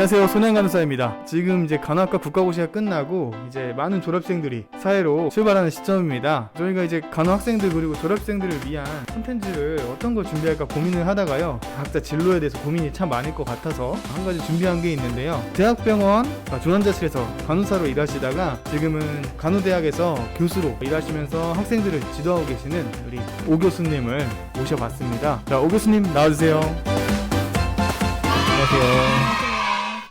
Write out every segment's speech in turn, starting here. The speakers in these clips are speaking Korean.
안녕하세요, 손양간호사입니다. 지금 이제 간호학과 국가고시가 끝나고 이제 많은 졸업생들이 사회로 출발하는 시점입니다. 저희가 이제 간호학생들 그리고 졸업생들을 위한 콘텐츠를 어떤 거 준비할까 고민을 하다가요, 각자 진로에 대해서 고민이 참 많을 것 같아서 한 가지 준비한 게 있는데요. 대학병원 중환자실에서 간호사로 일하시다가 지금은 간호대학에서 교수로 일하시면서 학생들을 지도하고 계시는 우리 오 교수님을 모셔봤습니다. 자, 오 교수님 나와주세요. 안녕하세요.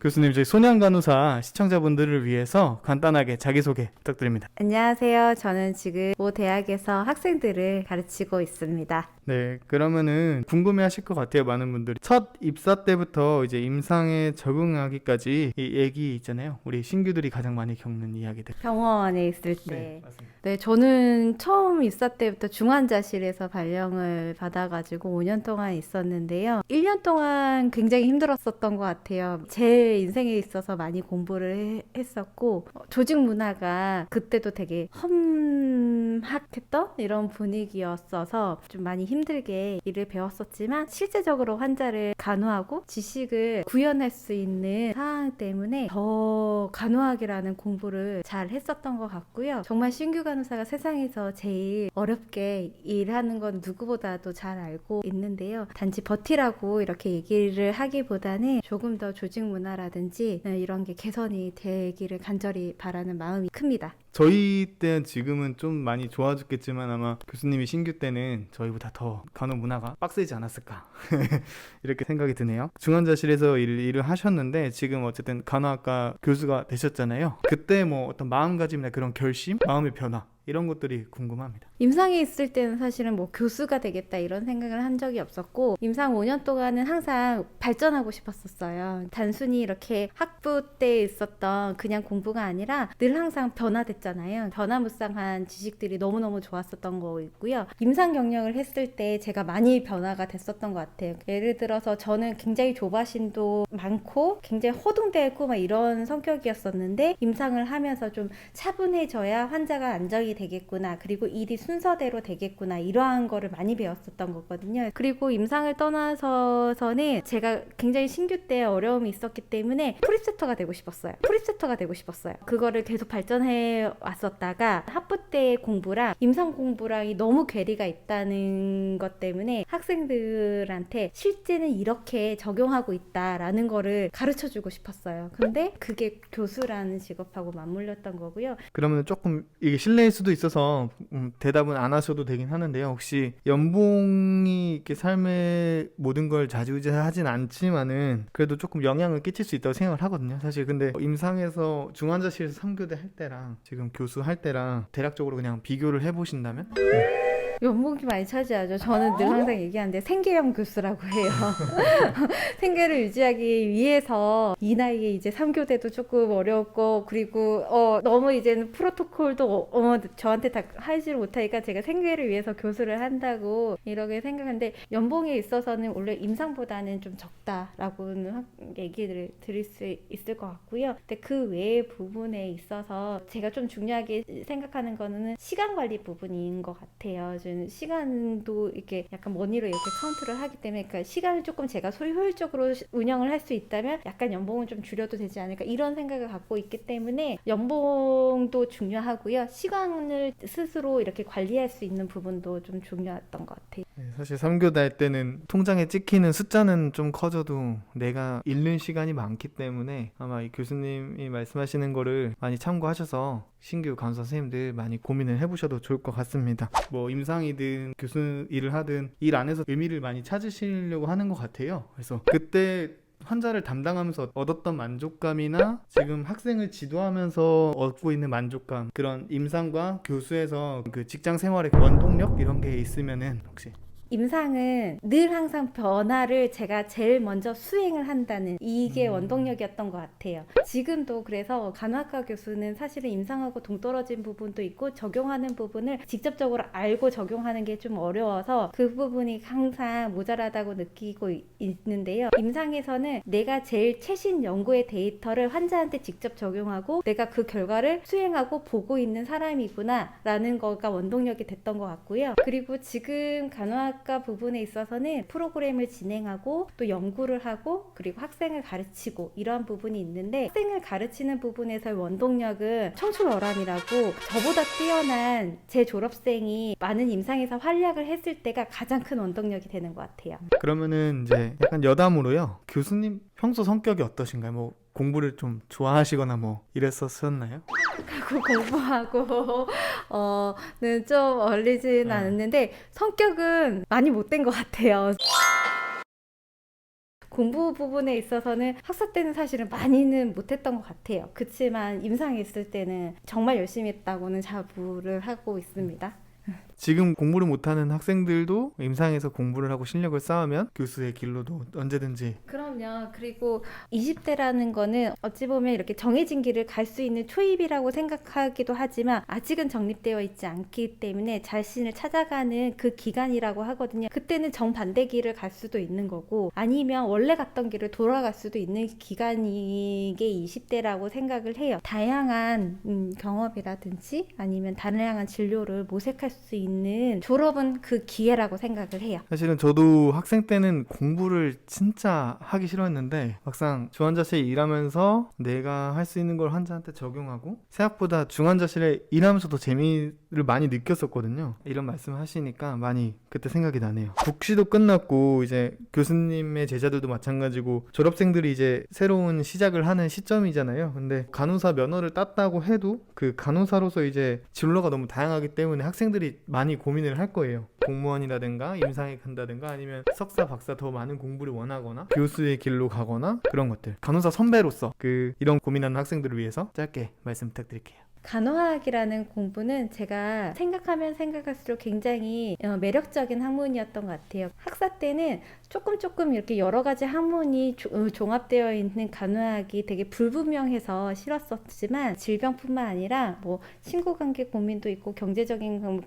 교수님, 저희 손양간호사 시청자분들을 위해서 간단하게 자기소개 부탁드립니다. 안녕하세요. 저는 지금 모 대학에서 학생들을 가르치고 있습니다. 네, 그러면은 궁금해하실 것 같아요, 많은 분들이. 첫 입사 때부터 이제 임상에 적응하기까지 이 얘기 있잖아요. 우리 신규들이 가장 많이 겪는 이야기들. 병원에 있을 때. 네, 맞습니다. 네, 저는 처음 입사 때부터 중환자실에서 발령을 받아가지고 5년 동안 있었는데요. 1년 동안 굉장히 힘들었었던 것 같아요. 제 인생에 있어서 많이 공부를 했었고, 조직 문화가 그때도 되게 험악했던 이런 분위기였어서 좀 많이 힘들게 일을 배웠었지만, 실제적으로 환자를 간호하고 지식을 구현할 수 있는 상황 때문에 더 간호학이라는 공부를 잘 했었던 것 같고요. 정말 신규 간호사가 세상에서 제일 어렵게 일하는 건 누구보다도 잘 알고 있는데요. 단지 버티라고 이렇게 얘기를 하기보다는 조금 더 조직 문화라든지 이런 게 개선이 되기를 간절히 바라는 마음이 큽니다. 저희 때는 지금은 좀 많이 좋아졌겠지만 아마 교수님이 신규 때는 저희보다 더 간호 문화가 빡세지 않았을까 이렇게 생각이 드네요. 중환자실에서 일을 하셨는데 지금 어쨌든 간호학과 교수가 되셨잖아요. 그때 뭐 어떤 마음가짐이나 그런 결심, 마음의 변화 이런 것들이 궁금합니다. 임상에 있을 때는 사실은 뭐 교수가 되겠다 이런 생각을 한 적이 없었고, 임상 5년 동안은 항상 발전하고 싶었었어요. 단순히 이렇게 학부 때 있었던 그냥 공부가 아니라 늘 항상 변화됐잖아요. 변화무쌍한 지식들이 너무너무 좋았었던 거 있고요. 임상 경력을 했을 때 제가 많이 변화가 됐었던 것 같아요. 예를 들어서 저는 굉장히 조바심도 많고 굉장히 허둥대고 막 이런 성격이었었는데, 임상을 하면서 좀 차분해져야 환자가 안정이 되겠구나, 그리고 일이 순서대로 되겠구나, 이러한 거를 많이 배웠었던 거거든요. 그리고 임상을 떠나서는 제가 굉장히 신규 때 어려움이 있었기 때문에 프리セ터가 되고 싶었어요. 그거를 계속 발전해 왔었다가 학부 때 공부랑 임상 공부랑이 너무 괴리가 있다는 것 때문에 학생들한테 실제는 이렇게 적용하고 있다라는 거를 가르쳐 주고 싶었어요. 근데 그게 교수라는 직업하고 맞물렸던 거고요. 그러면 조금 이게 실례일 수도 있어서 대답은 안 하셔도 되긴 하는데요. 혹시 연봉이 이렇게 삶의 모든 걸 좌지우지하진 않지만은 그래도 조금 영향을 끼칠 수 있다고 생각을 하거든요, 사실. 근데 임상에서 중환자실에서 3교대 할 때랑 지금 교수 할 때랑 대략적으로 그냥 비교를 해보신다면? 연봉이 많이 차지하죠. 저는 늘 항상 얘기하는데 생계형 교수라고 해요. 생계를 유지하기 위해서 이 나이에 이제 3교대도 조금 어려웠고, 그리고 너무 이제는 프로토콜도 저한테 다 하지를 못하니까 제가 생계를 위해서 교수를 한다고 이렇게 생각하는데, 연봉에 있어서는 원래 임상보다는 좀 적다라고는 얘기를 드릴 수 있을 것 같고요. 근데 그 외의 부분에 있어서 제가 좀 중요하게 생각하는 거는 시간 관리 부분인 것 같아요. 시간도 이렇게 약간 머니로 이렇게 카운트를 하기 때문에, 그러니까 시간을 조금 제가 효율적으로 운영을 할 수 있다면 약간 연봉은 좀 줄여도 되지 않을까, 이런 생각을 갖고 있기 때문에 연봉도 중요하고요. 시간을 스스로 이렇게 관리할 수 있는 부분도 좀 중요했던 것 같아요. 네, 사실 3교대 할 때는 통장에 찍히는 숫자는 좀 커져도 내가 잃는 시간이 많기 때문에 아마 이 교수님이 말씀하시는 거를 많이 참고하셔서 신규 간호사 선생님들 많이 고민을 해보셔도 좋을 것 같습니다. 뭐 임상이든 교수 일을 하든 일 안에서 의미를 많이 찾으시려고 하는 것 같아요. 그래서 그때 환자를 담당하면서 얻었던 만족감이나 지금 학생을 지도하면서 얻고 있는 만족감, 그런 임상과 교수에서 그 직장 생활의 원동력 이런 게 있으면은 혹시? 임상은 늘 항상 변화를 제가 제일 먼저 수행을 한다는 이게 원동력이었던 것 같아요. 지금도 그래서 간호학과 교수는 사실은 임상하고 동떨어진 부분도 있고, 적용하는 부분을 직접적으로 알고 적용하는 게 좀 어려워서 그 부분이 항상 모자라다고 느끼고 있는데요. 임상에서는 내가 제일 최신 연구의 데이터를 환자한테 직접 적용하고 내가 그 결과를 수행하고 보고 있는 사람이구나 라는 거가 원동력이 됐던 것 같고요. 그리고 지금 간호학 공부학과 부분에 있어서는 프로그램을 진행하고 또 연구를 하고 그리고 학생을 가르치고 이러한 부분이 있는데, 학생을 가르치는 부분에서의 원동력은 청출어람이라고 저보다 뛰어난 제 졸업생이 많은 임상에서 활약을 했을 때가 가장 큰 원동력이 되는 것 같아요. 그러면은 이제 약간 여담으로요. 교수님 평소 성격이 어떠신가요? 뭐 공부를 좀 좋아하시거나 뭐 이랬었나요? 하고 공부하고 는 좀 어울리진 않았는데 성격은 많이 못된 것 같아요. 공부 부분에 있어서는 학사 때는 사실은 많이는 못했던 것 같아요. 그치만 임상에 있을 때는 정말 열심히 했다고는 자부를 하고 있습니다. 지금 공부를 못하는 학생들도 임상에서 공부를 하고 실력을 쌓으면 교수의 길로도 언제든지. 그럼요. 그리고 20대라는 거는 어찌 보면 이렇게 정해진 길을 갈 수 있는 초입이라고 생각하기도 하지만 아직은 정립되어 있지 않기 때문에 자신을 찾아가는 그 기간이라고 하거든요. 그때는 정반대 길을 갈 수도 있는 거고, 아니면 원래 갔던 길을 돌아갈 수도 있는 기간이 게 20대라고 생각을 해요. 다양한 경험이라든지 아니면 다양한 진료를 모색할 수 있는 졸업은 그 기회라고 생각을 해요. 사실은 저도 학생 때는 공부를 진짜 하기 싫어했는데 막상 중환자실에 일하면서 내가 할 수 있는 걸 환자한테 적용하고 생각보다 중환자실에 일하면서도 재미를 많이 느꼈었거든요. 이런 말씀을 하시니까 많이 그때 생각이 나네요. 국시도 끝났고 이제 교수님의 제자들도 마찬가지고 졸업생들이 이제 새로운 시작을 하는 시점이잖아요. 근데 간호사 면허를 땄다고 해도 그 간호사로서 이제 진로가 너무 다양하기 때문에 학생들이 많이 고민을 할 거예요. 공무원이라든가 임상에 간다든가 아니면 석사 박사 더 많은 공부를 원하거나 교수의 길로 가거나 그런 것들. 간호사 선배로서 이런 고민하는 학생들을 위해서 짧게 말씀 부탁드릴게요. 간호학이라는 공부는 제가 생각하면 생각할수록 굉장히 매력적인 학문이었던 것 같아요. 학사 때는 조금 이렇게 여러 가지 학문이 종합되어 있는 간호학이 되게 불분명해서 싫었었지만, 질병뿐만 아니라 뭐 친구관계 고민도 있고 경제적인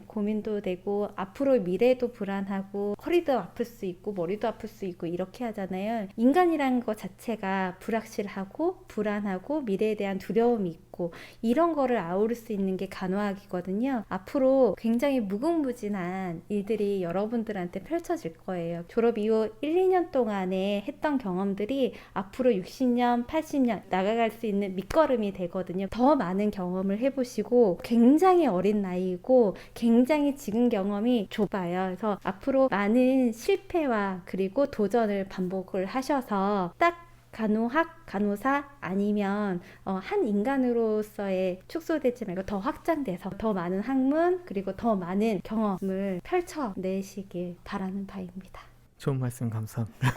고민도 되고 앞으로의 미래도 불안하고 허리도 아플 수 있고 머리도 아플 수 있고 이렇게 하잖아요. 인간이라는 것 자체가 불확실하고 불안하고 미래에 대한 두려움이 있고 이런 거를 아우를 수 있는 게 간호학이거든요. 앞으로 굉장히 무궁무진한 일들이 여러분들한테 펼쳐질 거예요. 졸업 이후 1, 2년 동안에 했던 경험들이 앞으로 60년, 80년 나아갈 수 있는 밑거름이 되거든요. 더 많은 경험을 해보시고 굉장히 어린 나이고 굉장히 지금 경험이 좁아요. 그래서 앞으로 많은 실패와 그리고 도전을 반복을 하셔서 딱 간호학, 간호사 아니면 한 인간으로서의 축소되지 말고 더 확장돼서 더 많은 학문 그리고 더 많은 경험을 펼쳐내시길 바라는 바입니다. 좋은 말씀 감사합니다.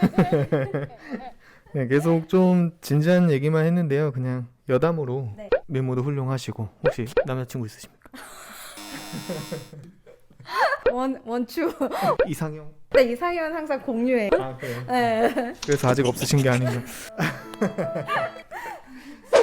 네, 계속 좀 진지한 얘기만 했는데요. 그냥 여담으로 네. 외모도 훌륭하시고 혹시 남자친구 있으십니까? 원추. 이상형? 네, 이상형은 항상 공유해. 아 그래요? 네. 그래서 아직 없으신 게 아닌가.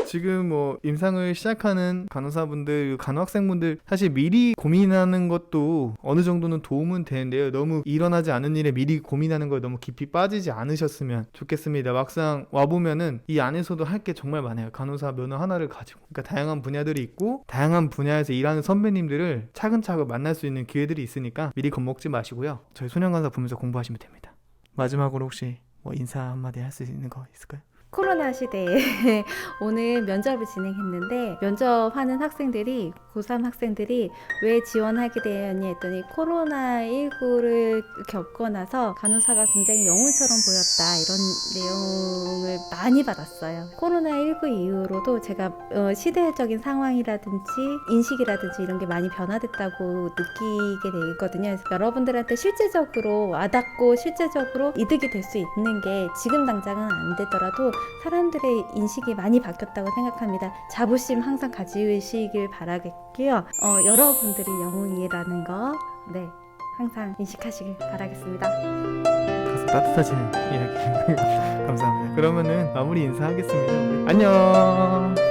지금 뭐 임상을 시작하는 간호사분들, 간호학생분들 사실 미리 고민하는 것도 어느 정도는 도움은 되는데요. 너무 일어나지 않은 일에 미리 고민하는 거에 너무 깊이 빠지지 않으셨으면 좋겠습니다. 막상 와보면은 이 안에서도 할 게 정말 많아요. 간호사 면허 하나를 가지고. 그러니까 다양한 분야들이 있고 다양한 분야에서 일하는 선배님들을 차근차근 만날 수 있는 기회들이 있으니까 미리 겁먹지 마시고요. 저희 소년간사 보면서 공부하시면 됩니다. 마지막으로 혹시 뭐 인사 한마디 할 수 있는 거 있을까요? 코로나 시대에 오늘 면접을 진행했는데 면접하는 학생들이 고3 학생들이 왜 지원하게 되었냐 했더니 코로나19를 겪고 나서 간호사가 굉장히 영웅처럼 보였다 이런 내용을 많이 받았어요. 코로나19 이후로도 제가 시대적인 상황이라든지 인식이라든지 이런 게 많이 변화됐다고 느끼게 되거든요. 그래서 여러분들한테 실제적으로 와닿고 실제적으로 이득이 될 수 있는 게 지금 당장은 안 되더라도 사람들의 인식이 많이 바뀌었다고 생각합니다. 자부심 항상 가지시길 바라겠고요. 여러분들이 영웅이라는 거 항상 인식하시길 바라겠습니다. 가슴 따뜻해지는 이야기 감사합니다. 그러면은 마무리 인사하겠습니다. 안녕.